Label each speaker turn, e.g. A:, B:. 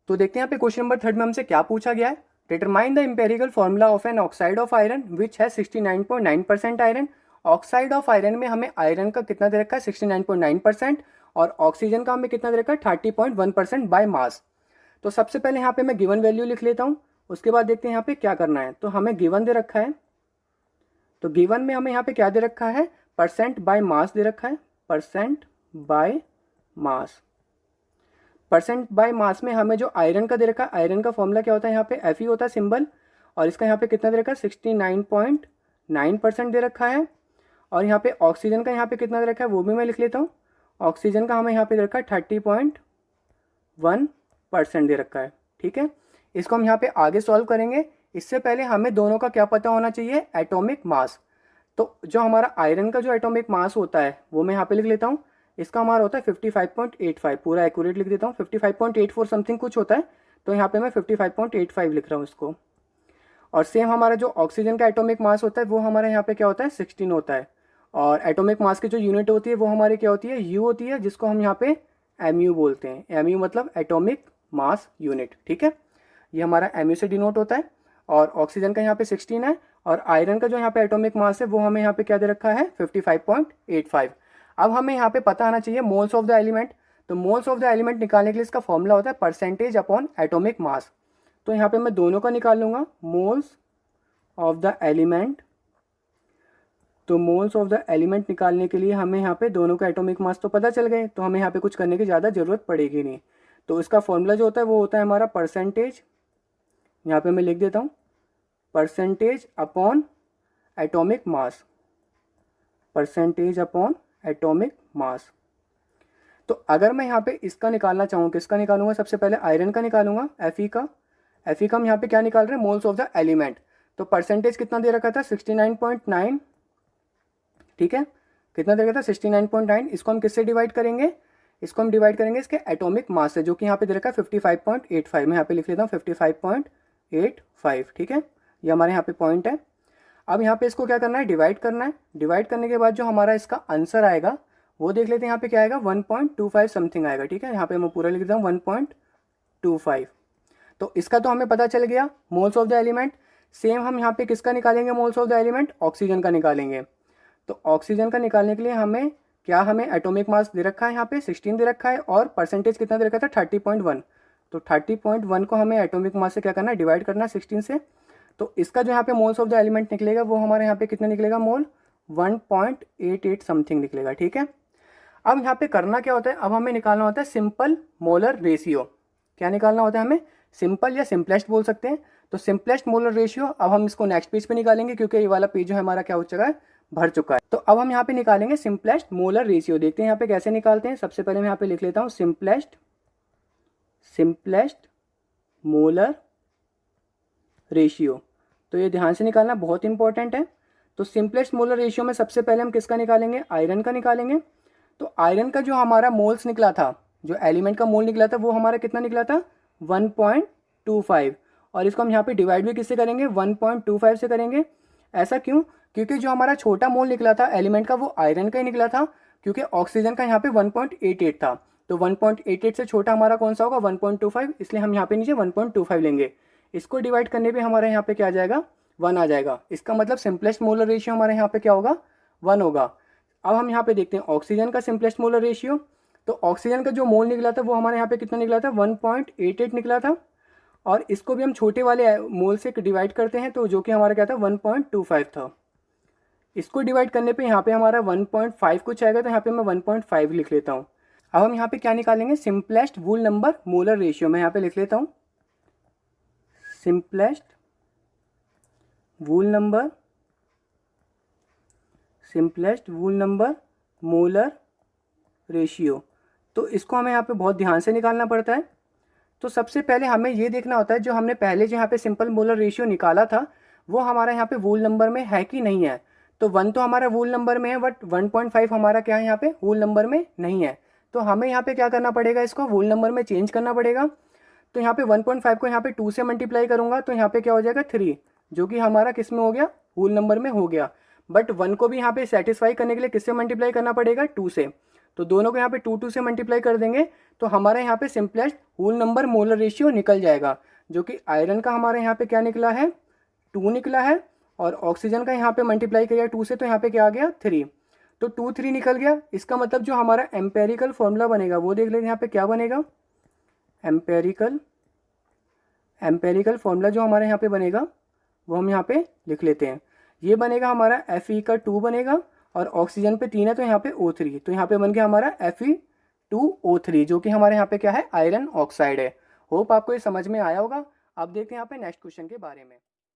A: तो देखते हैं यहाँ पे क्वेश्चन नंबर 3 में हमसे क्या पूछा गया है। Determine the empirical formula of an oxide of iron which है 69.9% आयरन। ऑक्साइड ऑफ आयरन में हमें आयरन का कितना दे रखा है 69.9% और ऑक्सीजन का हमें कितना दे रखा है 30.1% बाय मास। तो सबसे पहले यहाँ पे मैं गिवन वैल्यू लिख लेता हूँ, उसके बाद देखते हैं यहाँ पे क्या करना है। तो हमें गिवन दे रखा है, तो गिवन में हमें यहाँ पे क्या दे रखा है, परसेंट बाय मास दे रखा है, percent by mass. Percent by mass में हमें जो आयरन का दे रखा है, आयरन का फॉर्मूला क्या होता है, यहाँ पे Fe होता है सिंबल, और इसका यहाँ पे कितना दे रखा है 69.9% दे रखा है। और यहाँ पे ऑक्सीजन का यहाँ पे कितना दे रखा है वो भी मैं लिख लेता हूँ। ऑक्सीजन का हमें यहाँ पे दे रखा है 30.1% दे रखा है। ठीक है, इसको हम यहाँ पे आगे सॉल्व करेंगे। इससे पहले हमें दोनों का क्या पता होना चाहिए, एटॉमिक मास। तो जो हमारा आयरन का जो एटॉमिक मास होता है वो मैं यहाँ पे लिख लेता हूँ। इसका हमारा होता है 55.85, पूरा एक्यूरेट लिख देता हूँ, 55.84 समथिंग कुछ होता है, तो यहाँ पे मैं 55.85 लिख रहा हूँ इसको। और सेम हमारा जो ऑक्सीजन का एटॉमिक मास होता है वो हमारे यहाँ पे क्या होता है 16 होता है। और एटॉमिक मास की जो यूनिट होती है वो हमारी क्या होती है, यू होती है, जिसको हम यहाँ पे एमयू बोलते हैं। एमयू मतलब एटॉमिक मास यूनिट। ठीक है, ये हमारा एमयू से डिनोट होता है। और ऑक्सीजन का यहाँ पे 16 है, और आयरन का जो यहाँ पे एटॉमिक मास है वो हमें यहाँ पे क्या दे रखा है 55.85। अब हमें यहाँ पे पता आना चाहिए मोल्स ऑफ द एलिमेंट। तो मोल्स ऑफ द एलिमेंट निकालने के लिए इसका फॉर्मूला होता है परसेंटेज अपॉन एटॉमिक मास। तो यहाँ पे मैं दोनों का निकाल लूँगा, मोल्स ऑफ द एलिमेंट। तो मोल्स ऑफ द एलिमेंट निकालने के लिए हमें यहाँ पे दोनों का एटॉमिक मास तो पता चल गए, तो हमें यहाँ पे कुछ करने की ज़्यादा ज़रूरत पड़ेगी नहीं। तो इसका फॉर्मूला जो होता है वो होता है हमारा परसेंटेज, यहाँ पे मैं लिख देता हूँ, percentage upon atomic mass, percentage upon atomic mass. तो अगर मैं यहाँ पे इसका निकालना चाहूँ, किसका निकालूंगा, सबसे पहले आयरन का निकालूंगा, Fe का। Fe का हम यहाँ पे क्या निकाल रहे हैं, मोल्स ऑफ द एलिमेंट। तो परसेंटेज कितना दे रखा था 69.9। ठीक है, कितना दे रखा था 69.9। इसको हम किससे डिवाइड करेंगे, इसको हम डिवाइड करेंगे इसके एटॉमिक मास से, जो कि यहाँ पे दे रखा है 55.85। मैं यहाँ पे लिख लेता हूँ 55.85। ठीक है, ये हमारे यहाँ पे पॉइंट है। अब यहाँ पे इसको क्या करना है, डिवाइड करना है। डिवाइड करने के बाद जो हमारा इसका आंसर आएगा वो देख लेते हैं, यहाँ पे क्या आएगा 1.25 समथिंग आएगा। ठीक है, यहाँ पे मैं पूरा लिख देता हूँ 1.25। तो इसका तो हमें पता चल गया moles of the element. Same हम यहाँ पे किसका निकालेंगे moles of the element, oxygen का निकालेंगे। तो ऑक्सीजन का निकालने के लिए हमें क्या, हमें एटॉमिक मास दे रखा है यहाँ पे 16 दे रखा है, और परसेंटेज कितना दे रखा था 30.1। तो 30.1 को हमें एटॉमिक मास से क्या करना है, डिवाइड करना है 16 से। तो इसका जो यहाँ पे मोल्स ऑफ द एलिमेंट निकलेगा वो हमारे यहाँ पे कितना निकलेगा, मोल 1.88 समथिंग निकलेगा। ठीक है, अब यहाँ पे करना क्या होता है, अब हमें निकालना होता है सिंपल मोलर रेशियो। क्या निकालना होता है हमें, सिंपल या सिंपलेस्ट बोल सकते हैं। तो सिंपलेस्ट मोलर रेशियो अब हम इसको नेक्स्ट पेज पे निकालेंगे, क्योंकि ये वाला पेज जो है हमारा क्या हो चुका है, भर चुका है। तो अब हम यहाँ पे निकालेंगे सिंपलेस्ट मोलर रेशियो। देखते हैं यहाँ पे कैसे निकालते हैं। सबसे पहले मैं यहाँ पे लिख लेता हूँ सिंपलेस्ट मोलर रेशियो। तो ये ध्यान से निकालना बहुत इंपॉर्टेंट है। तो सिंपलेस्ट मोलर रेशियो में सबसे पहले हम किसका निकालेंगे, आयरन का निकालेंगे। तो आयरन का जो हमारा मोल्स निकला था, जो एलिमेंट का मोल निकला था वो हमारा कितना निकला था 1.25। और इसको हम यहाँ पे डिवाइड भी किससे करेंगे, 1.25 से करेंगे। ऐसा क्यों, क्योंकि जो हमारा छोटा मोल निकला था एलिमेंट का वो आयरन का ही निकला था, क्योंकि ऑक्सीजन का यहाँ पे 1.88 था। तो 1.88 से छोटा हमारा कौन सा होगा 1.25, इसलिए हम यहाँ पे नीचे 1.25 लेंगे। इसको डिवाइड करने पे हमारे यहाँ पे क्या आ जाएगा, 1 आ जाएगा। इसका मतलब सिंपलेस्ट मोलर रेशियो हमारे यहाँ पे क्या होगा, 1 होगा। अब हम यहाँ पे देखते हैं ऑक्सीजन का सिंपलेस्ट मोलर रेशियो। तो ऑक्सीजन का जो मोल निकला था वो हमारे यहाँ पे कितना निकला था 1.88 निकला था, और इसको भी हम छोटे वाले मोल से डिवाइड करते हैं, तो जो कि हमारा क्या था 1.25 था। इसको डिवाइड करने पे यहाँ पे हमारा 1.5 कुछ आएगा, तो यहाँ पे मैं 1.5 लिख लेता हूँ। अब हम यहाँ पे क्या निकालेंगे, सिंपलेस्ट वूल नंबर मोलर रेशियो। मैं यहाँ पे लिख लेता हूँ सिंपलेस्ट वूल नंबर मोलर रेशियो। तो इसको हमें यहाँ पे बहुत ध्यान से निकालना पड़ता है। तो सबसे पहले हमें ये देखना होता है जो हमने पहले जो यहाँ पे सिंपल मोलर रेशियो निकाला था वो हमारा यहाँ पे वूल नंबर में है कि नहीं है। तो 1 तो हमारा वूल नंबर में है, बट 1.5 हमारा क्या है यहाँ पे वूल नंबर में नहीं है। तो हमें यहाँ पे क्या करना पड़ेगा, इसको वूल नंबर में चेंज करना पड़ेगा। तो यहाँ पे 1.5 को यहाँ पे 2 से मल्टीप्लाई करूँगा, तो यहाँ पे क्या हो जाएगा 3, जो कि हमारा किस में हो गया, वूल नंबर में हो गया। बट 1 को भी यहाँ पे सेटिस्फाई करने के लिए किससे मल्टीप्लाई करना पड़ेगा, 2 से। तो दोनों को यहाँ पे 2 से मल्टीप्लाई कर देंगे तो हमारे यहाँ पे simplest whole number molar ratio निकल जाएगा, जो कि आयरन का हमारे यहाँ पे क्या निकला है, 2 निकला है, और ऑक्सीजन का यहाँ पे मल्टीप्लाई किया 2 से तो यहाँ पे क्या आ गया 3। तो 2 3 निकल गया। इसका मतलब जो हमारा एम्पेरिकल फॉर्मूला बनेगा वो देख लेते हैं यहाँ पे क्या बनेगा। एम्पेरिकल फॉर्मूला जो हमारे यहाँ पे बनेगा वो हम यहाँ पे लिख लेते हैं। ये बनेगा हमारा Fe का 2 बनेगा, और ऑक्सीजन पे 3 है तो यहाँ पे O3, तो यहाँ पे बन गया हमारा Fe2O3, जो कि हमारे यहाँ पे क्या है, आयरन ऑक्साइड है। होप आपको ये समझ में आया होगा। अब देखते हैं यहाँ पे नेक्स्ट क्वेश्चन के बारे में।